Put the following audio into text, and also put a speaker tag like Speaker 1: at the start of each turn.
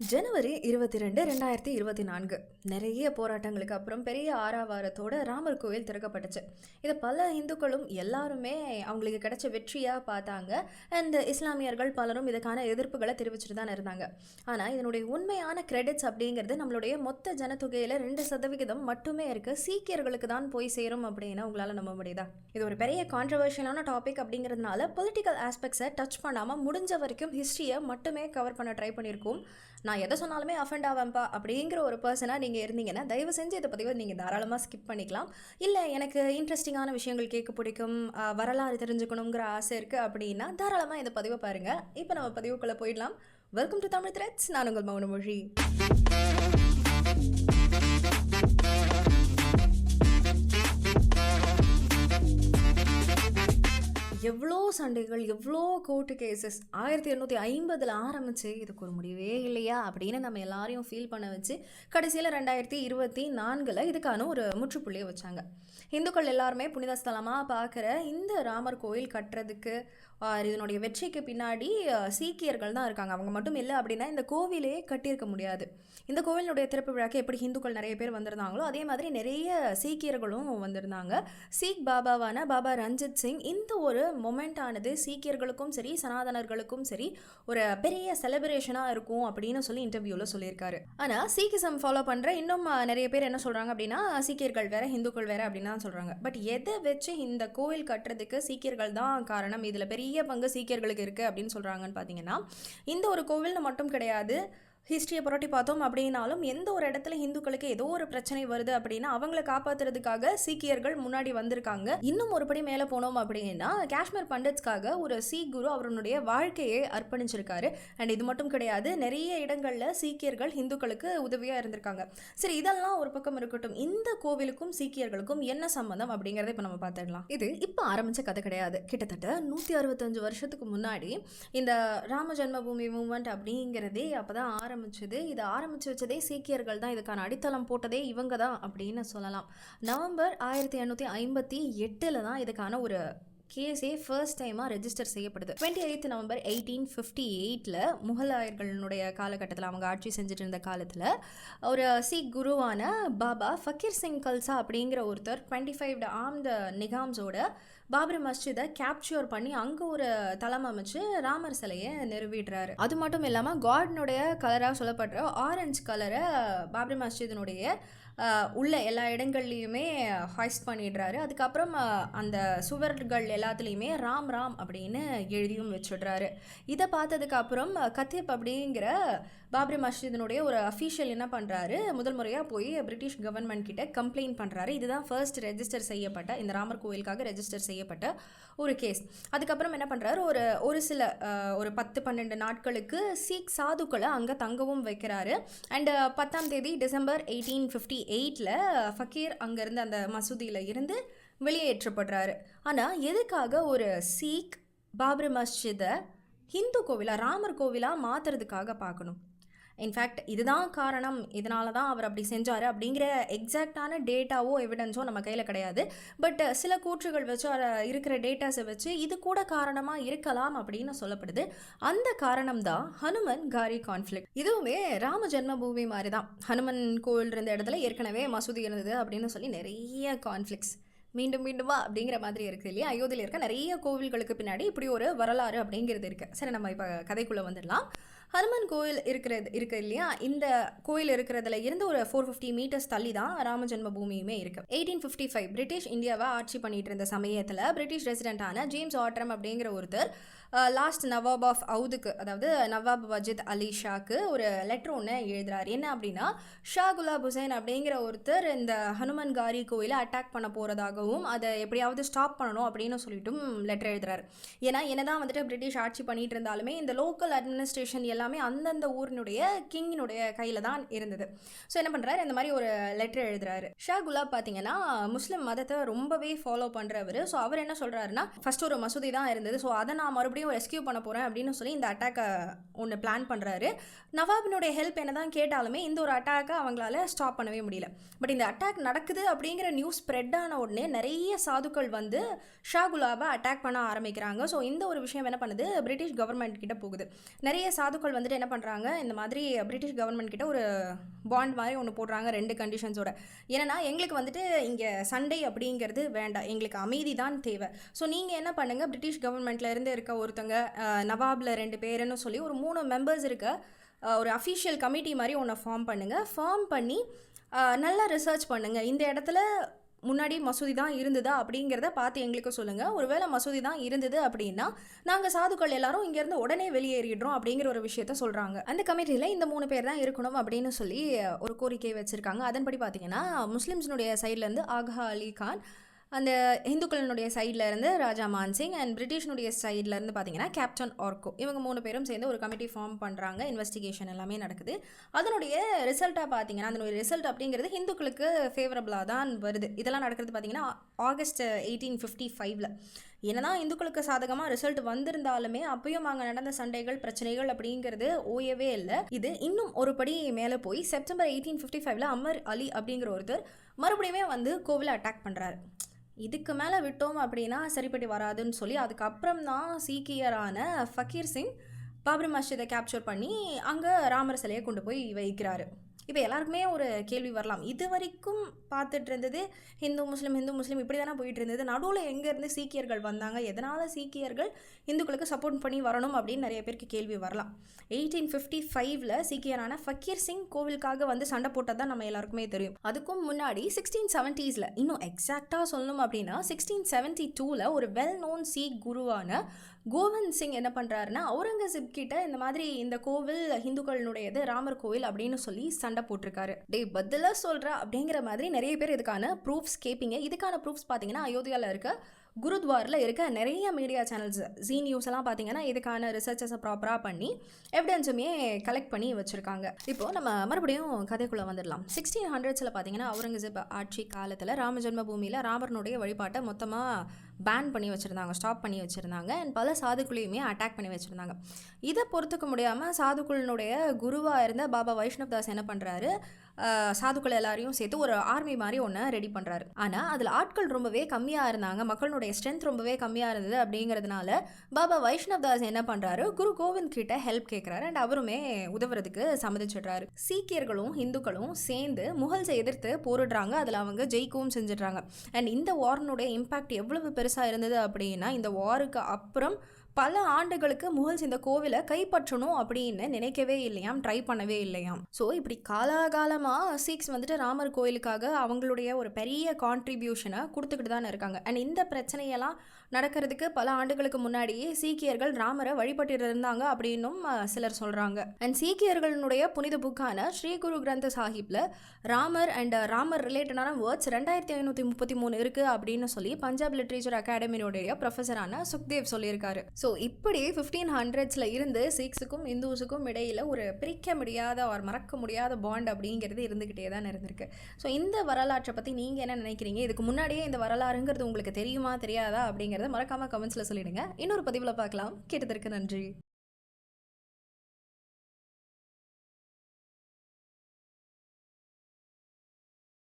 Speaker 1: ஜனவரி 22, 2024 நிறைய போராட்டங்களுக்கு அப்புறம் பெரிய ஆரவாரத்தோட ராமர் கோயில் திறக்கப்பட்டுச்சு. இதை பல இந்துக்களும் எல்லாருமே அவங்களுக்கு கிடைச்ச வெற்றியாக பார்த்தாங்க. அண்ட் இஸ்லாமியர்கள் பலரும் இதுக்கான எதிர்ப்புகளை தெரிவிச்சுட்டு தான் இருந்தாங்க. ஆனால் இதனுடைய உண்மையான கிரெடிட்ஸ் அப்படிங்கிறது நம்மளுடைய மொத்த ஜனத்தொகையில் 2% மட்டுமே இருக்கு. சீக்கியர்களுக்கு தான் போய் சேரும் அப்படின்னு உங்களால் நம்ப முடியுதா? இது ஒரு பெரிய கான்ட்ரவர்ஷியலான டாபிக் அப்படிங்கிறதுனால பொலிட்டிக்கல் ஆஸ்பெக்ட்ஸை டச் பண்ணாமல் முடிஞ்ச வரைக்கும் ஹிஸ்ட்ரியை மட்டுமே கவர் பண்ண ட்ரை பண்ணியிருக்கோம். நான் எதை சொன்னாலுமே அஃபெண்ட் ஆவேன்ப்பா அப்படிங்கிற ஒரு பர்சனாக நீங்கள் இருந்தீங்கன்னா தயவு செஞ்சு இதை பதிவை நீங்கள் தாராளமாக ஸ்கிப் பண்ணிக்கலாம். இல்லை எனக்கு இன்ட்ரெஸ்டிங்கான விஷயங்கள் கேட்க பிடிக்கும், வரலாறு தெரிஞ்சுக்கணுங்கிற ஆசை இருக்குது அப்படின்னா தாராளமாக இந்த பதிவை பாருங்கள். இப்போ நம்ம பதிவுக்குள்ளே போயிடலாம். Welcome to Tamil threads. நான் உங்கள் மௌனமொழி. எவ்வளோ சண்டைகள், எவ்வளோ கோர்ட்டு கேசஸ் 1850 ஆரம்பிச்சு இதுக்கு ஒரு முடிவே இல்லையா அப்படின்னு நம்ம எல்லாரையும் ஃபீல் பண்ண வச்சு கடைசியில் 2024 இதுக்கான ஒரு முற்றுப்புள்ளியை வச்சாங்க. இந்துக்கள் எல்லாருமே புனித ஸ்தலமாக பார்க்குற இந்த ராமர் கோயில் கட்டுறதுக்கு இதனுடைய வெற்றிக்கு பின்னாடி சீக்கியர்கள் தான் இருக்காங்க. அவங்க மட்டும் இல்லை அப்படின்னா இந்த கோவிலே கட்டியிருக்க முடியாது. இந்த கோவிலுடைய திறப்பு விழாக்கு எப்படி இந்துக்கள் நிறைய பேர் வந்திருந்தாங்களோ அதே மாதிரி நிறைய சீக்கியர்களும் வந்திருந்தாங்க. சீக் பாபாவான பாபா ரஞ்சித் சிங் இந்த ஒரு மொமெண்ட் ஆனது சீக்கியர்களுக்கும் சரி சனாதனர்களுக்கும் சரி ஒரு பெரிய செலிப்ரேஷனாக இருக்கும் அப்படின்னு சொல்லி இன்டர்வியூவில் சொல்லியிருக்காரு. ஆனால் சீக்கிசம் ஃபாலோ பண்ணுற இன்னும் நிறைய பேர் என்ன சொல்கிறாங்க அப்படின்னா சீக்கியர்கள் வேற இந்துக்கள் வேற அப்படின்னு தான் சொல்கிறாங்க. பட் எதை வச்சு இந்த கோவில் கட்டுறதுக்கு சீக்கியர்கள் தான் காரணம், இதில் பெரிய பங்கு சீக்கியர்களுக்கு இருக்குது அப்படின்னு சொல்கிறாங்கன்னு பார்த்தீங்கன்னா இந்த ஒரு கோவில்னு மட்டும் கிடையாது. ஹிஸ்ட்ரியை புரட்டி பார்த்தோம் அப்படின்னாலும் எந்த ஒரு இடத்துல இந்துக்களுக்கு ஏதோ ஒரு பிரச்சனை வருது அப்படின்னா அவங்கள காப்பாற்றுறதுக்காக சீக்கியர்கள் முன்னாடி வந்திருக்காங்க. இன்னும் ஒருபடி மேலே போனோம் அப்படின்னா காஷ்மீர் பண்டிட்ஸ்க்காக ஒரு சீக் குரு அவருடைய வாழ்க்கையை அர்ப்பணிச்சிருக்காரு. அண்ட் இது மட்டும் கிடையாது, நிறைய இடங்களில் சீக்கியர்கள் இந்துக்களுக்கு உதவியாக இருந்திருக்காங்க. சரி, இதெல்லாம் ஒரு பக்கம் இருக்கட்டும், இந்த கோவிலுக்கும் சீக்கியர்களுக்கும் என்ன சம்பந்தம் அப்படிங்கிறத இப்போ நம்ம பார்த்துடலாம். இது இப்போ ஆரம்பித்த கதை கிடையாது. கிட்டத்தட்ட 165 வருஷத்துக்கு முன்னாடி இந்த ராம ஜென்மபூமி மூவ்மெண்ட் அப்படிங்கிறதே அப்போ தான் இது ஆரம்பிச்சு வச்சதே சீக்கியர்கள் தான். இதுக்கான அடித்தளம் போட்டதே இவங்க தான் அப்படின்னு சொல்லலாம். நவம்பர் 1858 தான் இதுக்கான ஒரு கேஸே ஃபர்ஸ்ட் டைமாக ரெஜிஸ்டர் செய்யப்படுது. 28 நவம்பர் 1858 முகலாயர்களுடைய காலகட்டத்தில் அவங்க ஆட்சி செஞ்சுட்டு இருந்த காலத்தில் ஒரு சீக் குருவான பாபா ஃபக்கீர் சிங் கல்சா அப்படிங்கிற ஒருத்தர் 25 ஆர்ம்டு நிகாம்ஸோட பாபரி மஸ்ஜிதை கேப்சர் பண்ணி அங்கே ஒரு தளம் அமைச்சு ராமர் சிலையை நிறுவிடுறாரு. அது மட்டும் இல்லாமல் காட்னுடைய கலராக சொல்லப்படுற ஆரஞ்சு கலரை பாபரி மஸ்ஜிதினுடைய உள்ள எல்லா இடங்கள்லையுமே ஹாய்ஸ்ட் பண்ணிடுறாரு. அதுக்கப்புறம் அந்த சுவர்கள் எல்லாத்துலேயுமே ராம் ராம் அப்படின்னு எழுதியும் வச்சுடுறாரு. இதை பார்த்ததுக்கப்புறம் கத்தீப் அப்படிங்கிற பாபரி மஸ்ஜிதினுடைய ஒரு அஃபீஷியல் என்ன பண்ணுறாரு, முதல் முறையாக போய் பிரிட்டிஷ் கவர்மெண்ட் கிட்ட கம்ப்ளைண்ட் பண்ணுறாரு. இதுதான் ஃபர்ஸ்ட் ரெஜிஸ்டர் செய்யப்பட்ட, இந்த ராமர் கோயிலுக்காக ரெஜிஸ்டர் செய்யப்பட்ட ஒரு கேஸ். அதுக்கப்புறம் என்ன பண்ணுறாரு, ஒரு சில ஒரு 10-12 நாட்களுக்கு சீக் சாதுக்களை அங்கே தங்கவும் வைக்கிறாரு. அண்டு 10ஆம் தேதி டிசம்பர் 1858 ஃபக்கீர் அங்கேருந்து அந்த மசூதியில் இருந்து வெளியேற்றப்படுறாரு. ஆனால் எதுக்காக ஒரு சீக் பாபரி மஸ்ஜிதை ஹிந்து கோவிலாக ராமர் கோவிலாக மாற்றுறதுக்காக பார்க்கணும்? இன்ஃபேக்ட் இதுதான் காரணம், இதனால தான் அவர் அப்படி செஞ்சார் அப்படிங்கிற எக்ஸாக்டான டேட்டாவோ எவிடன்ஸோ நம்ம கையில் கிடையாது. பட் சில கூற்றுகள் வச்சு இருக்கிற டேட்டாஸை வச்சு இது கூட காரணமாக இருக்கலாம் அப்படின்னு சொல்லப்படுது. அந்த காரணம் தான் ஹனுமன் காரி கான்ஃப்ளிக்ட். இதுவுமே ராம ஜென்மபூமி மாதிரி தான். ஹனுமன் கோவில் இருந்த இடத்துல ஏற்கனவே மசூதி இருந்தது அப்படின்னு சொல்லி நிறைய கான்ஃப்ளிக்ட்ஸ் மீண்டும் மீண்டுமா அப்படிங்கிற மாதிரி இருக்குது இல்லையா? அயோத்தியில் இருக்க நிறைய கோவில்களுக்கு பின்னாடி இப்படி ஒரு வரலாறு அப்படிங்கிறது இருக்குது. சரி, நம்ம இப்போ கதைக்குள்ளே வந்துடலாம். ஹனுமன் கோயில் இருக்கு இல்லையா? இந்த கோயில் இருக்கிறதுல இருந்து ஒரு 450 மீட்டர்ஸ் தள்ளி தான் ராம ஜென்மபூமியுமே இருக்குது. 1855 பிரிட்டிஷ் இந்தியாவை ஆட்சி பண்ணிட்டு இருந்த சமயத்தில் பிரிட்டிஷ் ரெசிடென்டான ஜேம்ஸ் ஆட்ரம் அப்படிங்கிற ஒருத்தர் லாஸ்ட் நவாப் ஆஃப் அவுதுக்கு, அதாவது நவாப் வஜித் அலி ஷாக்கு ஒரு லெட்டர் ஒன்று எழுதுறாரு. என்ன அப்படின்னா, ஷா குலாப் ஹுசைன் அப்படிங்கிற ஒருத்தர் இந்த ஹனுமன் காரி கோயிலை அட்டாக் பண்ண போகிறதாகவும் அதை எப்படியாவது ஸ்டாப் பண்ணணும் அப்படின்னு சொல்லிட்டும் லெட்டர் எழுதுறாரு. ஏன்னா என்னதான் வந்துட்டு பிரிட்டிஷ் ஆட்சி பண்ணிட்டு இருந்தாலுமே இந்த லோக்கல் அட்மினிஸ்ட்ரேஷன் எல்லாமே அந்தந்த ஊரினுடைய கிங்கினுடைய கையில் தான் இருந்தது. ஸோ என்ன பண்ணுறாரு, இந்த மாதிரி ஒரு லெட்டர் எழுதுறாரு. ஷா குலாப் பார்த்தீங்கன்னா முஸ்லிம் மதத்தை ரொம்பவே ஃபாலோ பண்ணுறவர். ஸோ அவர் என்ன சொல்கிறாருன்னா, ஃபர்ஸ்ட் ஒரு மசூதி தான் இருந்தது, ஸோ அதை நான் மறுபடியும் மறுபடியும் ரெஸ்கியூ பண்ண போகிறேன் அப்படின்னு சொல்லி இந்த அட்டாக்கை ஒன்று பிளான் பண்ணுறாரு. நவாபினுடைய ஹெல்ப் என்ன தான் கேட்டாலுமே இந்த ஒரு அட்டாக்கை அவங்களால ஸ்டாப் பண்ணவே முடியல. பட் இந்த அட்டாக் நடக்குது அப்படிங்கிற நியூஸ் ஸ்ப்ரெட் ஆன உடனே நிறைய சாதுக்கள் வந்து ஷா குலாபை அட்டாக் பண்ண ஆரம்பிக்கிறாங்க. ஸோ இந்த ஒரு விஷயம் என்ன பண்ணுது, பிரிட்டிஷ் கவர்மெண்ட் கிட்ட போகுது. நிறைய சாதுக்கள் வந்துட்டு என்ன பண்ணுறாங்க, இந்த மாதிரி பிரிட்டிஷ் கவர்மெண்ட் கிட்ட ஒரு பாண்ட் மாதிரி ஒன்று போடுறாங்க 2 கண்டிஷன்ஸோட. ஏன்னா எங்களுக்கு வந்துட்டு இங்கே சண்டை அப்படிங்கிறது வேண்டாம், எங்களுக்கு அமைதி தான் தேவை. ஸோ நீங்கள் என்ன பண்ணுங்கள், பிரிட்டிஷ் கவர்மெண்ட்டில் இருந்து இருக்க ஒருத்தங்க நவாபில் 2 பேருன்னு சொல்லி ஒரு 3 மெம்பர்ஸ் இருக்க ஒரு அஃபிஷியல் கமிட்டி மாதிரி ஒன்று ஃபார்ம் பண்ணி நல்லா ரிசர்ச் பண்ணுங்கள். இந்த இடத்துல முன்னாடி மசூதி தான் இருந்ததா அப்படிங்கிறத பார்த்து எங்களுக்கு சொல்லுங்கள். ஒருவேளை மசூதி தான் இருந்தது அப்படின்னா நாங்கள் சாதுக்கள் எல்லாரும் இங்கேருந்து உடனே வெளியேறிடுறோம் அப்படிங்கிற ஒரு விஷயத்த சொல்கிறாங்க. அந்த கமிட்டியில் இந்த 3 பேர் தான் இருக்கணும் அப்படின்னு சொல்லி ஒரு கோரிக்கை வச்சுருக்காங்க. அதன்படி பார்த்தீங்கன்னா முஸ்லிம்ஸினுடைய சைட்லேருந்து ஆகா அலி கான், அந்த இந்துக்களினுடைய சைடில் இருந்து ராஜா மான்சிங் அண்ட் பிரிட்டிஷ்னுடைய சைடில் இருந்து பார்த்தீங்கன்னா கேப்டன் ஆர்கோ, இவங்க 3 பேரும் சேர்ந்து ஒரு கமிட்டி ஃபார்ம் பண்ணுறாங்க. இன்வெஸ்டிகேஷன் எல்லாமே நடக்குது. அதனுடைய ரிசல்ட்டாக பார்த்தீங்கன்னா அதனுடைய ரிசல்ட் அப்படிங்கிறது ஹிந்துக்களுக்கு ஃபேவரபுளாக தான் வருது. இதெல்லாம் நடக்கிறது பார்த்தீங்கன்னா ஆகஸ்ட் 1855. என்னதான் இந்துக்களுக்கு சாதகமாக ரிசல்ட் வந்திருந்தாலுமே அப்பயும் அங்கே நடந்த சண்டைகள் பிரச்சனைகள் அப்படிங்கிறது ஓயவே இல்லை. இது இன்னும் ஒரு படி மேலே போய் செப்டம்பர் 1855 அமர் அலி அப்படிங்கிற ஒருத்தர் மறுபடியுமே வந்து கோவிலை அட்டாக் பண்ணுறாரு. இதுக்கு மேலே விட்டோம் அப்படின்னா சரிப்பட்டு வராதுன்னு சொல்லி அதுக்கப்புறம் தான் சீக்கியரான ஃபக்கீர் சிங் பாபரி மஸ்ஜிதை கேப்சர் பண்ணி அங்கே ராமர் சிலையை கொண்டு போய் வைக்கிறாரு. இப்போ எல்லாருக்குமே ஒரு கேள்வி வரலாம், இது வரைக்கும் பார்த்துட்டு இருந்தது ஹிந்து முஸ்லீம் இப்படி தானே போயிட்டு இருந்தது, நடுவில் எங்கேருந்து சீக்கியர்கள் வந்தாங்க, எதனால் சீக்கியர்கள் இந்துக்களுக்கு சப்போர்ட் பண்ணி வரணும் அப்படின்னு நிறைய பேருக்கு கேள்வி வரலாம். 1855 சீக்கியரான ஃபக்கீர் சிங் கோவிலுக்காக வந்து சண்டை போட்டது தான் நம்ம எல்லாருக்குமே தெரியும். அதுக்கும் முன்னாடி 1670s, இன்னும் எக்ஸாக்டாக சொல்லணும் அப்படின்னா 1672 ஒரு வெல் நோன் சீக் குருவான கோவிந்த் சிங் என்ன பண்ணுறாருன்னா அவுரங்கசீப் கிட்ட இந்த மாதிரி இந்த கோவில் ஹிந்துக்களினுடையது ராமர் கோவில் அப்படின்னு சொல்லி சண்டை போட்டிருக்காரு. பதிலாக சொல்கிறா அப்படிங்கிற மாதிரி நிறைய பேர் இதுக்கான ப்ரூஃப்ஸ் கேட்பீங்க. இதுக்கான ப்ரூஃப்ஸ் பார்த்தீங்கன்னா அயோத்தியாவில் இருக்க குருத்வாரில் இருக்க நிறைய மீடியா சேனல்ஸ், ஜீ நியூஸ் எல்லாம் பார்த்தீங்கன்னா இதுக்கான ரிசர்ச்சஸை ப்ராப்பராக பண்ணி எவிடன்ஸுமே கலெக்ட் பண்ணி வச்சுருக்காங்க. இப்போது நம்ம மறுபடியும் கதைக்குள்ளே வந்துடலாம். 1600s பார்த்தீங்கன்னா அவுரங்கசீப் ஆட்சி காலத்தில் ராம ஜென்ம பூமியில் ராமர்னுடைய வழிபாட்டை மொத்தமாக பேன் பண்ணி வச்சுருந்தாங்க, ஸ்டாப் பண்ணி வச்சுருந்தாங்க. அண்ட் பல சாதுக்குள்ளையுமே அட்டாக் பண்ணி வச்சுருந்தாங்க. இதை பொறுத்துக்க முடியாமல் சாதுக்குள்ளுடைய குருவாக இருந்த பாபா வைஷ்ணவ் தாஸ் என்ன பண்ணுறாரு, சாதுக்கள் எல்லாரையும் சேர்த்து ஒரு ஆர்மி மாதிரி ஒன்று ரெடி பண்ணுறாரு. ஆனால் அதில் ஆட்கள் ரொம்பவே கம்மியாக இருந்தாங்க, மக்களுடைய ஸ்ட்ரென்த் ரொம்பவே கம்மியாக இருந்தது. அப்படிங்கிறதுனால பாபா வைஷ்ணவ் தாஸ் என்ன பண்ணுறாரு, குரு கோவிந்த் கிட்ட ஹெல்ப் கேட்குறாரு. அண்ட் அவருமே உதவுறதுக்கு சம்மதிச்சிடுறாரு. சீக்கியர்களும் ஹிந்துக்களும் சேர்ந்து முகல்ஸை எதிர்த்து போரிடுறாங்க. அதில் அவங்க ஜெயிக்கவும் செஞ்சிடுறாங்க. அண்ட் இந்த வார்னுடைய இம்பாக்ட் எவ்வளவு பெருசாக இருந்தது அப்படின்னா இந்த வாருக்கு அப்புறம் பல ஆண்டுகளுக்கு முகல்ஸ் இந்த கோவிலை கைப்பற்றணும் அப்படின்னு நினைக்கவே இல்லையாம், ட்ரை பண்ணவே இல்லையாம். ஸோ இப்படி காலாகாலமாக சீக்ஸ் வந்துட்டு ராமர் கோயிலுக்காக அவங்களுடைய ஒரு பெரிய கான்ட்ரிபியூஷனை கொடுத்துக்கிட்டு தான் இருக்காங்க. அண்ட் இந்த பிரச்சனையெல்லாம் நடக்கிறதுக்கு பல ஆண்டுகளுக்கு முன்னாடியே சீக்கியர்கள் ராமரை வழிபட்டு இருந்தாங்க அப்படின்னும் சிலர் சொல்கிறாங்க. அண்ட் சீக்கியர்களுடைய புனித புக்கான ஸ்ரீ குரு கிரந்த சாஹிப்பில் ராமர் அண்ட் ராமர் ரிலேட்டடான வேர்ட்ஸ் 2533 இருக்குது அப்படின்னு சொல்லி பஞ்சாப் லிட்ரேச்சர் அகாடமியோடைய ப்ரொஃபஸரான சுக்தேவ் சொல்லியிருக்காரு. ஸோ இப்படி 1500s இருந்து சீக்ஸுக்கும் இந்துஸுக்கும் இடையில் ஒரு பிரிக்க முடியாத ஒரு மறக்க முடியாத பாண்ட் அப்படிங்கிறது இருந்துக்கிட்டே தான் இருந்திருக்கு. ஸோ இந்த வரலாற்றை பற்றி நீங்கள் என்ன நினைக்கிறீங்க? இதுக்கு முன்னாடியே இந்த வரலாறுங்கிறது உங்களுக்கு தெரியுமா தெரியாதா அப்படிங்கிறத மறக்காமல் கமெண்ட்ஸில் சொல்லிடுங்க. இன்னொரு பதிவில் பார்க்கலாம். கேட்டதற்கு நன்றி.